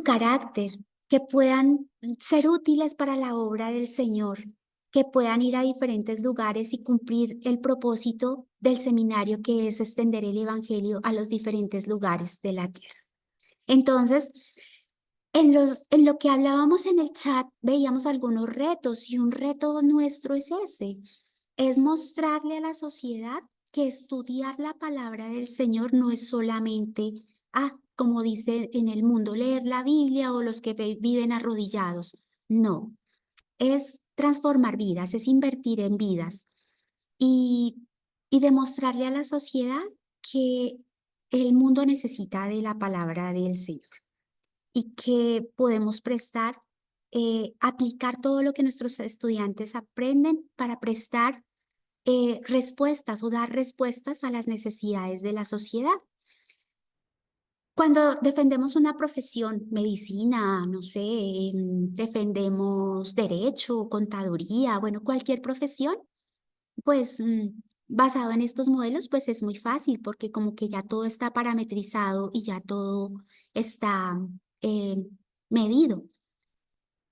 carácter, que puedan ser útiles para la obra del Señor, que puedan ir a diferentes lugares y cumplir el propósito del seminario, que es extender el evangelio a los diferentes lugares de la tierra. Entonces, en lo que hablábamos en el chat, veíamos algunos retos y un reto nuestro es ese, es mostrarle a la sociedad que estudiar la palabra del Señor no es solamente, como dice en el mundo, leer la Biblia o los que viven arrodillados. No, es transformar vidas, es invertir en vidas y, y demostrarle a la sociedad que el mundo necesita de la palabra del Señor y que podemos aplicar todo lo que nuestros estudiantes aprenden para prestar respuestas o dar respuestas a las necesidades de la sociedad. Cuando defendemos una profesión, medicina, no sé, defendemos derecho, contaduría, bueno, cualquier profesión, pues basado en estos modelos, pues es muy fácil porque como que ya todo está parametrizado y ya todo está eh, medido.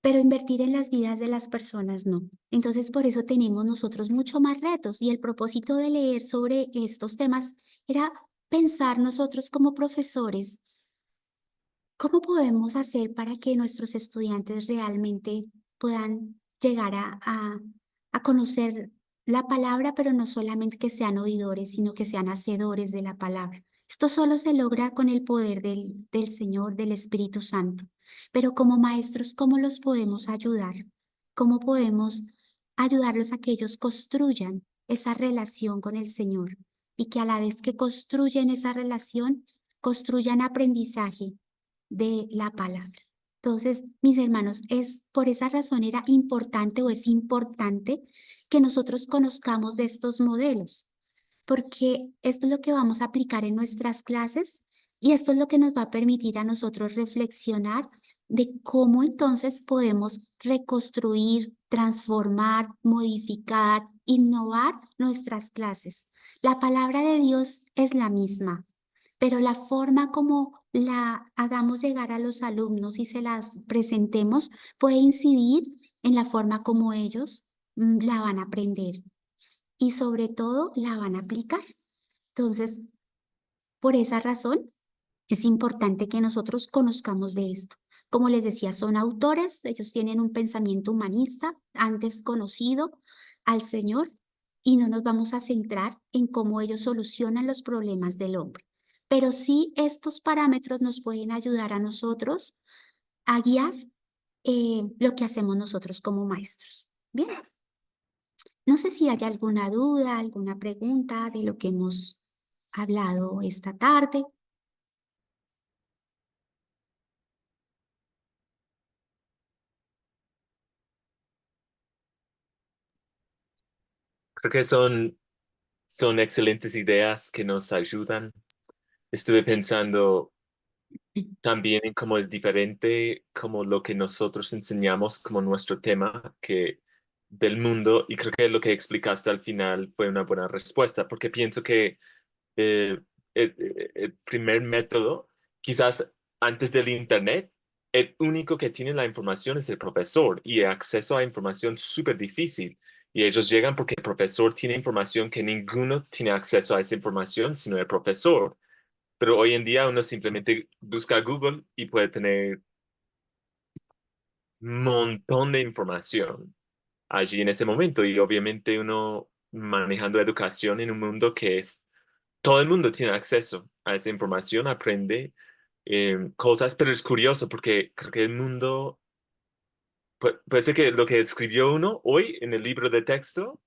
Pero invertir en las vidas de las personas no. Entonces, por eso tenemos nosotros mucho más retos y el propósito de leer sobre estos temas era pensar nosotros como profesores, ¿cómo podemos hacer para que nuestros estudiantes realmente puedan llegar a conocer la palabra, pero no solamente que sean oidores, sino que sean hacedores de la palabra? Esto solo se logra con el poder del Señor, del Espíritu Santo. Pero como maestros, ¿cómo los podemos ayudar? ¿Cómo podemos ayudarlos a que ellos construyan esa relación con el Señor y que a la vez que construyen esa relación, construyan aprendizaje de la palabra? Entonces, mis hermanos, por esa razón era importante o es importante que nosotros conozcamos de estos modelos, porque esto es lo que vamos a aplicar en nuestras clases y esto es lo que nos va a permitir a nosotros reflexionar de cómo entonces podemos reconstruir, transformar, modificar, innovar nuestras clases. La palabra de Dios es la misma, pero la forma como la hagamos llegar a los alumnos y se las presentemos puede incidir en la forma como ellos la van a aprender y sobre todo la van a aplicar. Entonces, por esa razón, es importante que nosotros conozcamos de esto. Como les decía, son autores, ellos tienen un pensamiento humanista, han desconocido al Señor y no nos vamos a centrar en cómo ellos solucionan los problemas del hombre. Pero sí estos parámetros nos pueden ayudar a nosotros a guiar lo que hacemos nosotros como maestros. Bien, no sé si hay alguna duda, alguna pregunta de lo que hemos hablado esta tarde. Creo que son excelentes ideas que nos ayudan. Estuve pensando también en cómo es diferente como lo que nosotros enseñamos como nuestro tema que del mundo, y creo que lo que explicaste al final fue una buena respuesta, porque pienso que el primer método, quizás antes del Internet, el único que tiene la información es el profesor y el acceso a información súper difícil. Y ellos llegan porque el profesor tiene información que ninguno tiene acceso a esa información, sino el profesor. Pero hoy en día uno simplemente busca Google y puede tener un montón de información allí en ese momento. Y obviamente uno manejando educación en un mundo que es, todo el mundo tiene acceso a esa información, aprende cosas, pero es curioso porque creo que el mundo, puede ser que lo que escribió uno hoy en el libro de texto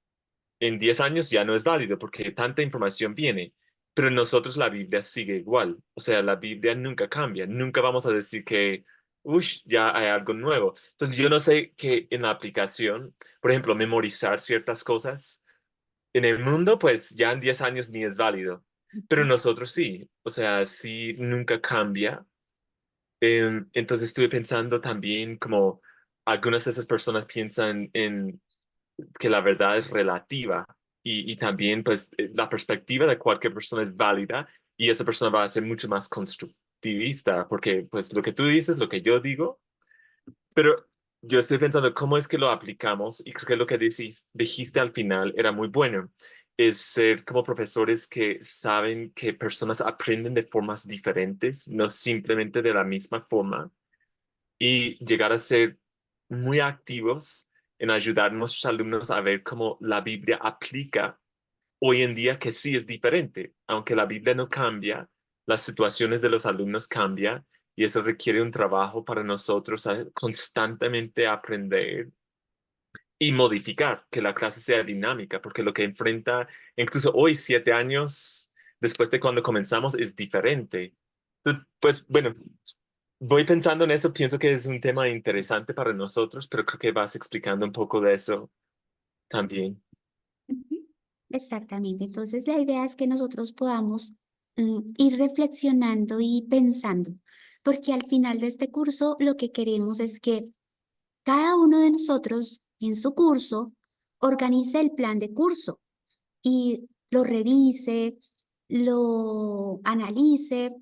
en 10 años ya no es válido porque tanta información viene, pero en nosotros la Biblia sigue igual. O sea, la Biblia nunca cambia, nunca vamos a decir que, uff, ya hay algo nuevo. Entonces, yo no sé que en la aplicación, por ejemplo, memorizar ciertas cosas, en el mundo, pues ya en 10 años ni es válido, pero nosotros sí, o sea, sí nunca cambia. Entonces, estuve pensando también como algunas de esas personas piensan en que la verdad es relativa y también pues la perspectiva de cualquier persona es válida y esa persona va a ser mucho más constructivista porque pues lo que tú dices, lo que yo digo, pero yo estoy pensando cómo es que lo aplicamos y creo que lo que dijiste al final era muy bueno, es ser como profesores que saben que personas aprenden de formas diferentes, no simplemente de la misma forma y llegar a ser muy activos en ayudar a nuestros alumnos a ver cómo la Biblia aplica hoy en día, que sí es diferente. Aunque la Biblia no cambia, las situaciones de los alumnos cambian y eso requiere un trabajo para nosotros a constantemente aprender y modificar, que la clase sea dinámica, porque lo que enfrenta incluso hoy, 7 años después de cuando comenzamos, es diferente. Pues bueno, voy pensando en eso, pienso que es un tema interesante para nosotros, pero creo que vas explicando un poco de eso también. Ujú. Exactamente. Entonces, la idea es que nosotros podamos ir reflexionando y pensando, porque al final de este curso lo que queremos es que cada uno de nosotros en su curso organice el plan de curso y lo revise, lo analice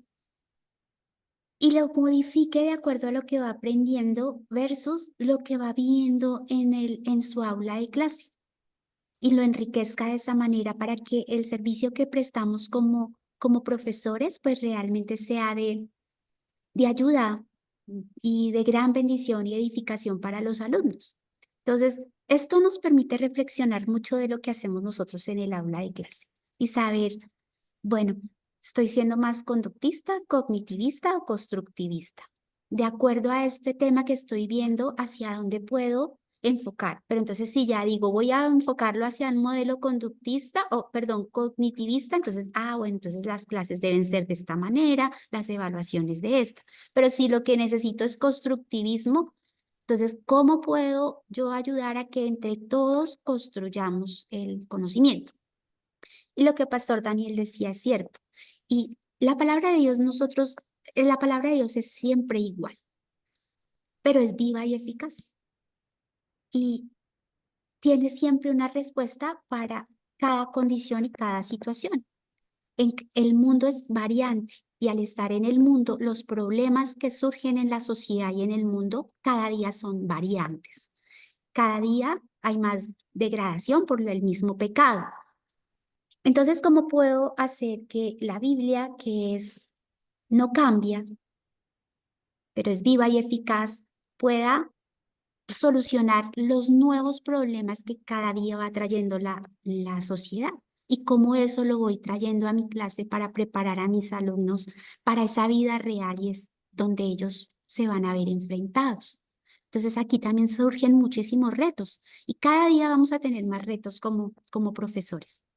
y lo modifique de acuerdo a lo que va aprendiendo versus lo que va viendo en su aula de clase y lo enriquezca de esa manera para que el servicio que prestamos como profesores pues realmente sea de ayuda y de gran bendición y edificación para los alumnos. Entonces, esto nos permite reflexionar mucho de lo que hacemos nosotros en el aula de clase y saber, bueno, ¿estoy siendo más conductista, cognitivista o constructivista? De acuerdo a este tema que estoy viendo, hacia dónde puedo enfocar. Pero entonces si ya digo, voy a enfocarlo hacia un modelo conductista o, perdón, cognitivista, entonces, bueno, entonces las clases deben ser de esta manera, las evaluaciones de esta. Pero si lo que necesito es constructivismo, entonces, ¿cómo puedo yo ayudar a que entre todos construyamos el conocimiento? Y lo que Pastor Daniel decía es cierto. Y la palabra de Dios, la palabra de Dios es siempre igual, pero es viva y eficaz. Y tiene siempre una respuesta para cada condición y cada situación. El mundo es variante y al estar en el mundo, los problemas que surgen en la sociedad y en el mundo cada día son variantes. Cada día hay más degradación por el mismo pecado. Entonces, ¿cómo puedo hacer que la Biblia, no cambia, pero es viva y eficaz, pueda solucionar los nuevos problemas que cada día va trayendo la sociedad? Y cómo eso lo voy trayendo a mi clase para preparar a mis alumnos para esa vida real y es donde ellos se van a ver enfrentados. Entonces aquí también surgen muchísimos retos y cada día vamos a tener más retos como profesores.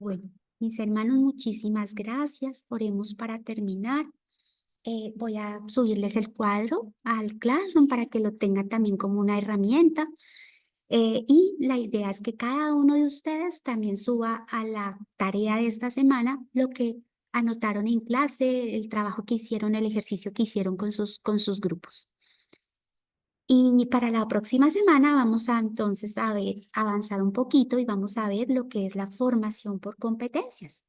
Bueno, mis hermanos, muchísimas gracias. Oremos para terminar. Voy a subirles el cuadro al Classroom para que lo tengan también como una herramienta. Y la idea es que cada uno de ustedes también suba a la tarea de esta semana lo que anotaron en clase, el trabajo que hicieron, el ejercicio que hicieron con sus grupos. Y para la próxima semana vamos a entonces a ver, avanzar un poquito y vamos a ver lo que es la formación por competencias.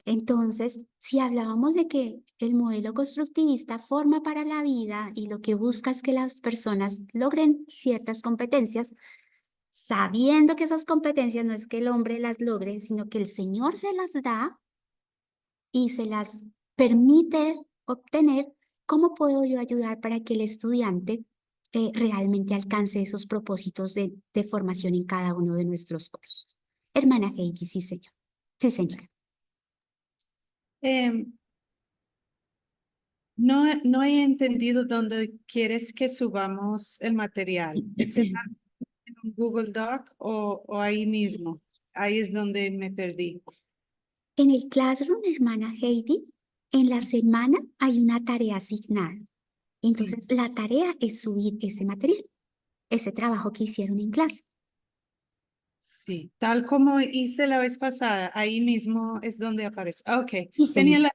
Entonces, si hablábamos de que el modelo constructivista forma para la vida y lo que busca es que las personas logren ciertas competencias, sabiendo que esas competencias no es que el hombre las logre, sino que el Señor se las da y se las permite obtener, ¿cómo puedo yo ayudar para que el estudiante realmente alcance esos propósitos de formación en cada uno de nuestros cursos? Hermana Heidi, sí, señor. Sí, señora. No he entendido dónde quieres que subamos el material. ¿Es en un Google Doc o ahí mismo? Ahí es donde me perdí. En el Classroom, hermana Heidi, en la semana hay una tarea asignada. Entonces, la tarea es subir ese material, ese trabajo que hicieron en clase. Sí, tal como hice la vez pasada, ahí mismo es donde aparece. Ok, Sí, tenía señora.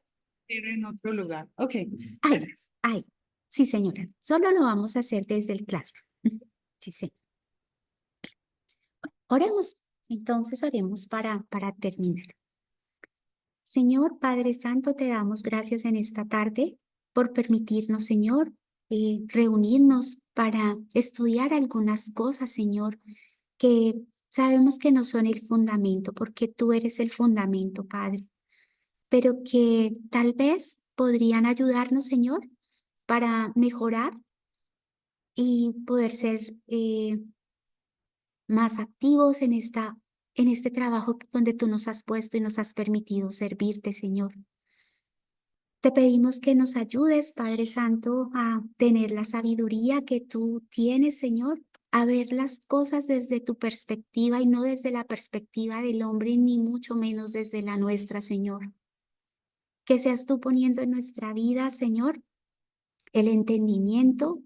era en otro lugar. Ok, Ahí, gracias. ahí. Sí, señora. Solo lo vamos a hacer desde el Classroom. Sí, señora. Oremos. Entonces, oremos para terminar. Señor Padre Santo, te damos gracias en esta tarde por permitirnos, Señor, reunirnos para estudiar algunas cosas, Señor, que sabemos que no son el fundamento, porque tú eres el fundamento, Padre, pero que tal vez podrían ayudarnos, Señor, para mejorar y poder ser más activos en este trabajo donde tú nos has puesto y nos has permitido servirte, Señor. Te pedimos que nos ayudes, Padre Santo, a tener la sabiduría que tú tienes, Señor, a ver las cosas desde tu perspectiva y no desde la perspectiva del hombre, ni mucho menos desde la nuestra, Señor. Que seas tú poniendo en nuestra vida, Señor, el entendimiento,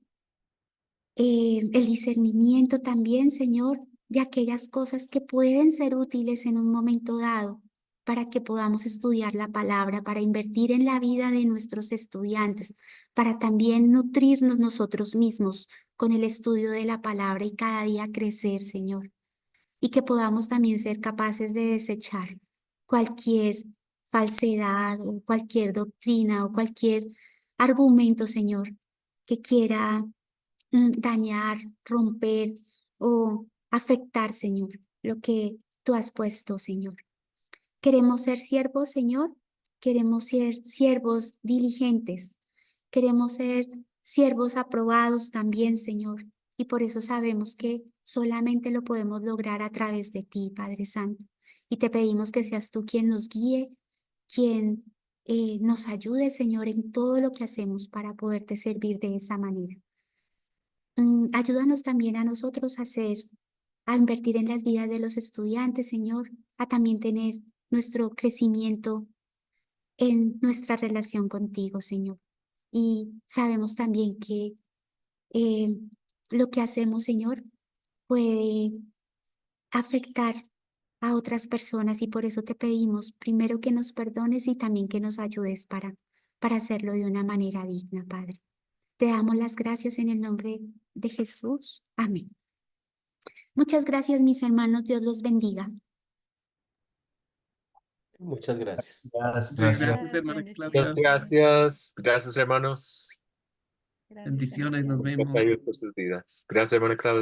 el discernimiento también, Señor, de aquellas cosas que pueden ser útiles en un momento dado para que podamos estudiar la palabra, para invertir en la vida de nuestros estudiantes, para también nutrirnos nosotros mismos con el estudio de la palabra y cada día crecer, Señor. Y que podamos también ser capaces de desechar cualquier falsedad o cualquier doctrina o cualquier argumento, Señor, que quiera dañar, romper o afectar, Señor, lo que tú has puesto, Señor. Queremos ser siervos, Señor. Queremos ser siervos diligentes. Queremos ser siervos aprobados también, Señor. Y por eso sabemos que solamente lo podemos lograr a través de ti, Padre Santo. Y te pedimos que seas tú quien nos guíe, quien nos ayude, Señor, en todo lo que hacemos para poderte servir de esa manera. Ayúdanos también a nosotros a invertir en las vidas de los estudiantes, Señor, a también tener nuestro crecimiento en nuestra relación contigo, Señor. Y sabemos también que eh, lo que hacemos, Señor, puede afectar a otras personas y por eso te pedimos primero que nos perdones y también que nos ayudes para hacerlo de una manera digna, Padre. Te damos las gracias en el nombre de Jesús. Amén. Muchas gracias, mis hermanos. Dios los bendiga. Muchas gracias. Muchas Gracias. gracias, hermana Muchas Claudia. gracias. Gracias, hermanos. Bendiciones, nos Dios vemos. te ayude por sus vidas. Gracias, hermana Claudia.